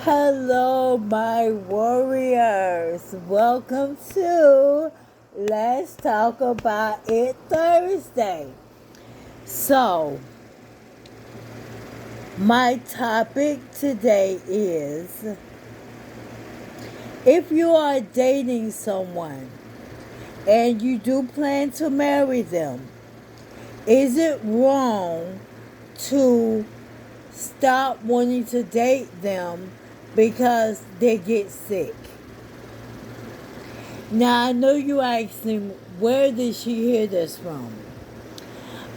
Hello, my warriors. Welcome to Let's Talk About It Thursday. So, my topic today is if you are dating someone and you do plan to marry them, is it wrong to stop wanting to date them because they get sick? Now, I know you asking, where did she hear this from?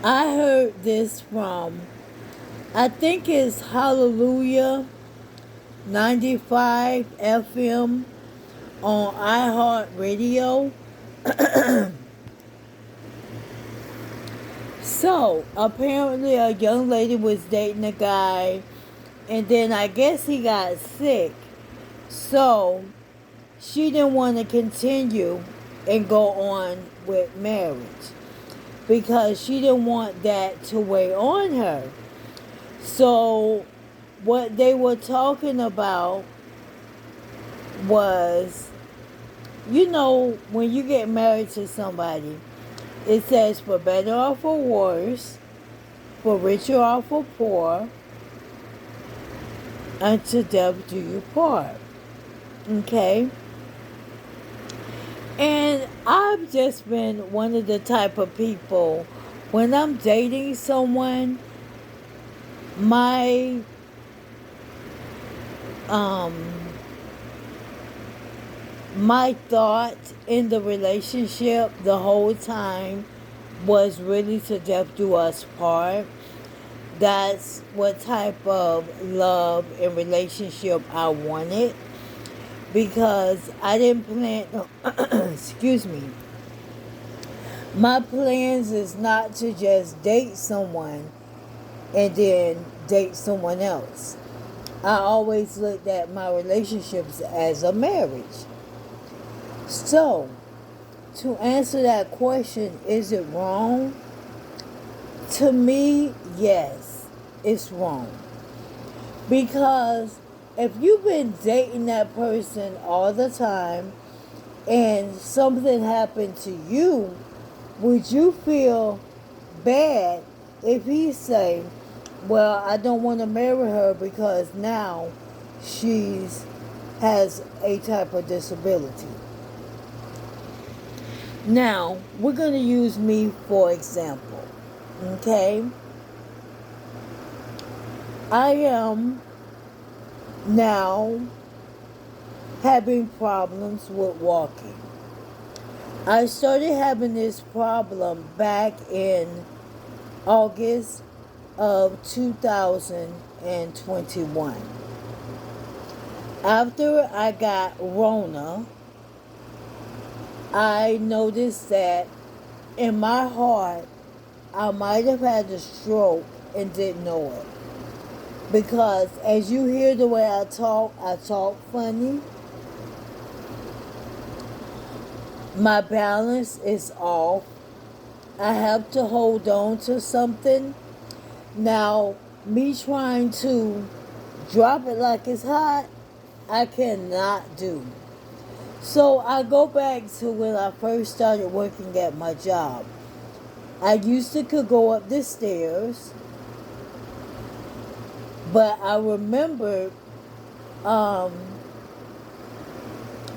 I heard this from, I think it's Hallelujah 95 FM on iHeartRadio. So, apparently, a young lady was dating a guy, and then I guess he got sick. So, she didn't want to continue and go on with marriage because she didn't want that to weigh on her. So, what they were talking about was, when you get married to somebody, it says for better or for worse, for richer or for poor, until death do you part. Okay? And I've just been one of the type of people, when I'm dating someone, my my thought in the relationship the whole time was really to death do us part. That's what type of love and relationship I wanted, because I didn't plan excuse me, my plans is not to just date someone and then date someone else. I always looked at my relationships as a marriage. So, to answer that question, is it wrong? To me, yes, it's wrong. Because if you've been dating that person all the time and something happened to you, would you feel bad if he say, well, I don't want to marry her because now she's has a type of disability? Now, we're going to use me for example. Okay? I am now having problems with walking. I started having this problem back in August of 2021. After I got Rona, I noticed that in my heart, I might have had a stroke and didn't know it. Because as you hear the way I talk funny. My balance is off. I have to hold on to something. Now, me trying to drop it like it's hot, I cannot do. So I go back to when I first started working at my job. I used to could go up the stairs, but I remember the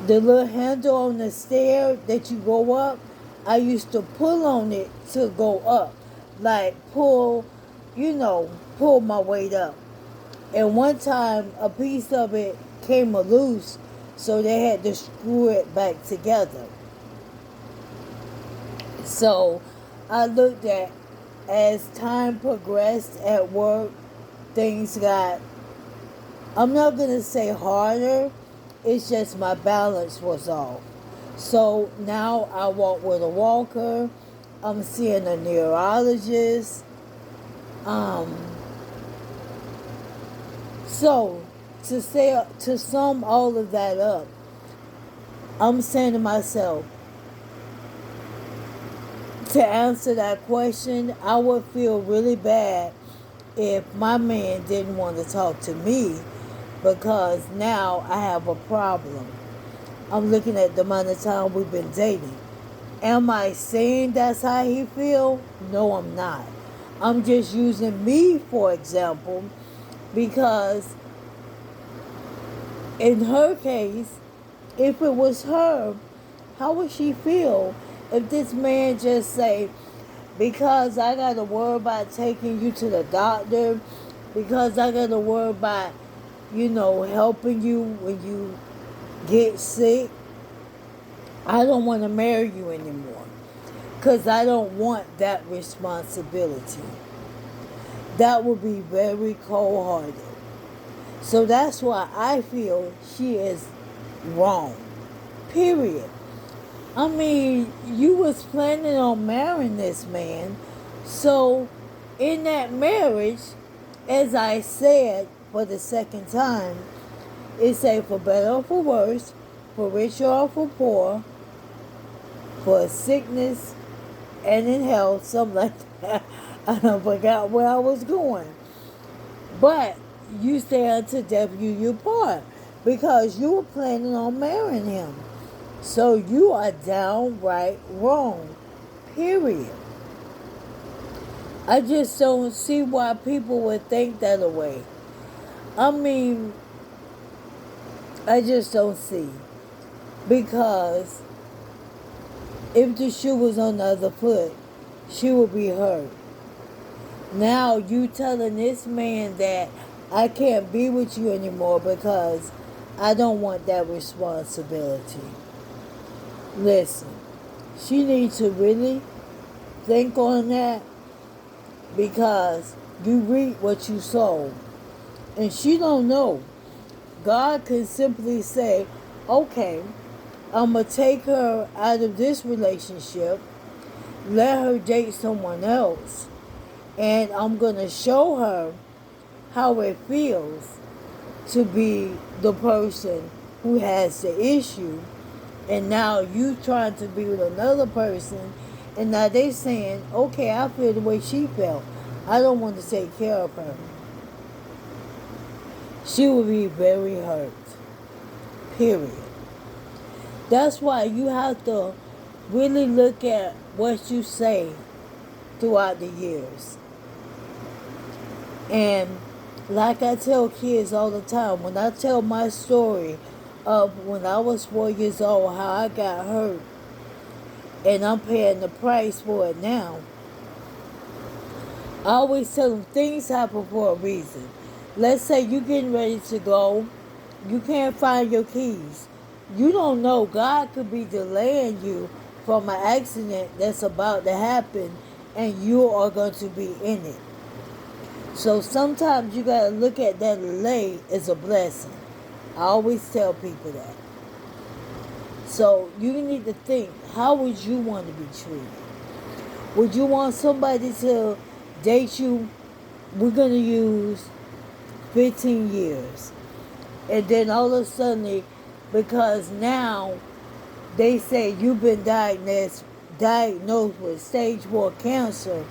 little handle on the stair that you go up, I used to pull on it to go up. Like pull my weight up. And one time a piece of it came loose, so they had to screw it back together. So I looked at, as time progressed at work, things got, I'm not going to say harder, it's just my balance was off. So now I walk with a walker. I'm seeing a neurologist. So to sum all of that up, I'm saying to myself, to answer that question, I would feel really bad if my man didn't want to talk to me because now I have a problem. I'm looking at the amount of time we've been dating. Am I saying that's how he feel? No, I'm not. I'm just using me for example because in her case, if it was her, how would she feel if this man just say, because I got to worry about taking you to the doctor, because I got to worry about, helping you when you get sick, I don't want to marry you anymore because I don't want that responsibility. That would be very cold-hearted. So that's why I feel she is wrong. Period. I mean, you was planning on marrying this man. So in that marriage, as I said for the second time, it say for better or for worse, for richer or for poor, for sickness and in health, something like that. I forgot where I was going. But you stay until death you part because you were planning on marrying him. So you are downright wrong. Period. I just don't see why people would think that way. I mean, I just don't see. Because if the shoe was on the other foot, she would be hurt. Now you telling this man that I can't be with you anymore because I don't want that responsibility. Listen, she needs to really think on that because you reap what you sow. And she don't know. God can simply say, okay, I'm going to take her out of this relationship, let her date someone else, and I'm going to show her how it feels to be the person who has the issue. And now you trying to be with another person, and now they saying, okay, I feel the way she felt. I don't want to take care of her. She will be very hurt. Period. That's why you have to really look at what you say throughout the years. And like I tell kids all the time, when I tell my story of when I was 4 years old, how I got hurt, and I'm paying the price for it now, I always tell them things happen for a reason. Let's say you're getting ready to go, you can't find your keys. You don't know, God could be delaying you from an accident that's about to happen, and you are going to be in it. So sometimes you got to look at that delay as a blessing. I always tell people that. So you need to think, how would you want to be treated? Would you want somebody to date you? We're going to use 15 years. And then all of a sudden, because now they say you've been diagnosed with stage 4 cancer,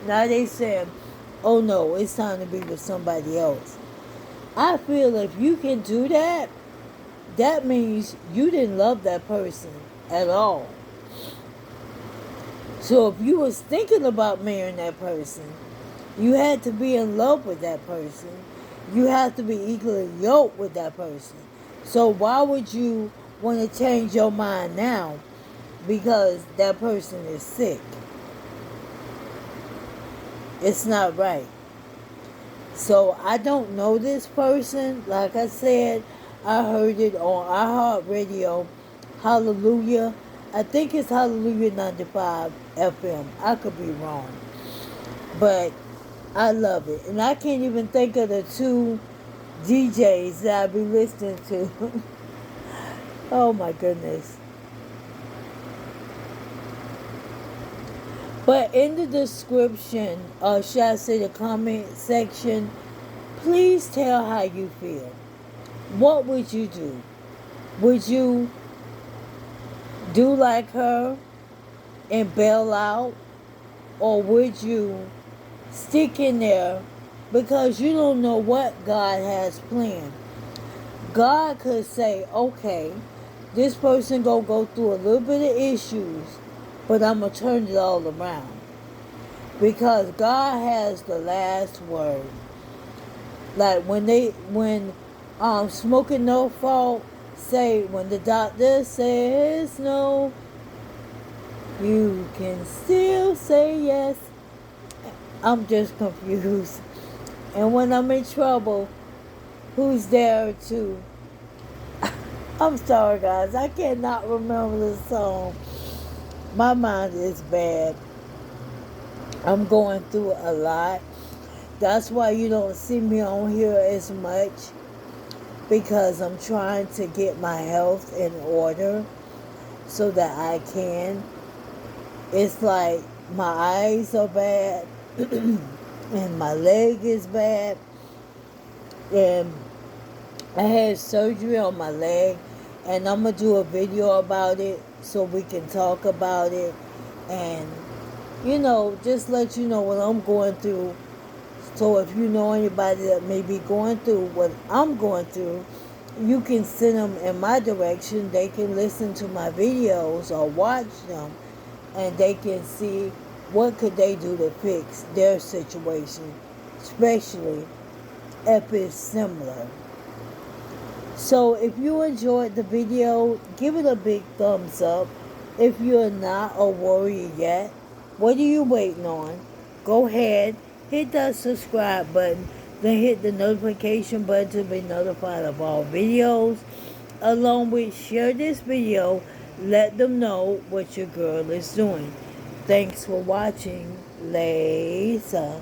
now they say, oh no, it's time to be with somebody else. I feel if you can do that, that means you didn't love that person at all. So if you was thinking about marrying that person, you had to be in love with that person. You have to be equally yoked with that person. So why would you want to change your mind now because that person is sick? It's not right. So I don't know this person. Like I said, I heard it on iHeartRadio. Hallelujah. I think it's Hallelujah 95 FM. I could be wrong. But I love it. And I can't even think of the two DJs that I be listening to. Oh my goodness. But in the description, or should I say the comment section, please tell how you feel. What would you do? Would you do like her and bail out? Or would you stick in there because you don't know what God has planned? God could say, okay, this person gonna go through a little bit of issues, but I'm gonna turn it all around. Because God has the last word. Like when smoking no fault say, when the doctor says no, you can still say yes. I'm just confused. And when I'm in trouble, who's there to... I'm sorry, guys. I cannot remember the song. My mind is bad. I'm going through a lot. That's why you don't see me on here as much, because I'm trying to get my health in order so that I can. It's like my eyes are bad and my leg is bad, and I had surgery on my leg, and I'm going to do a video about it so we can talk about it and, just let you know what I'm going through. So if you know anybody that may be going through what I'm going through, you can send them in my direction. They can listen to my videos or watch them, and they can see what could they do to fix their situation, especially if it's similar. So if you enjoyed the video, give it a big thumbs up. If you're not a warrior yet, what are you waiting on? Go ahead, hit that subscribe button, then hit the notification button to be notified of all videos. Along with, share this video, let them know what your girl is doing. Thanks for watching. Later.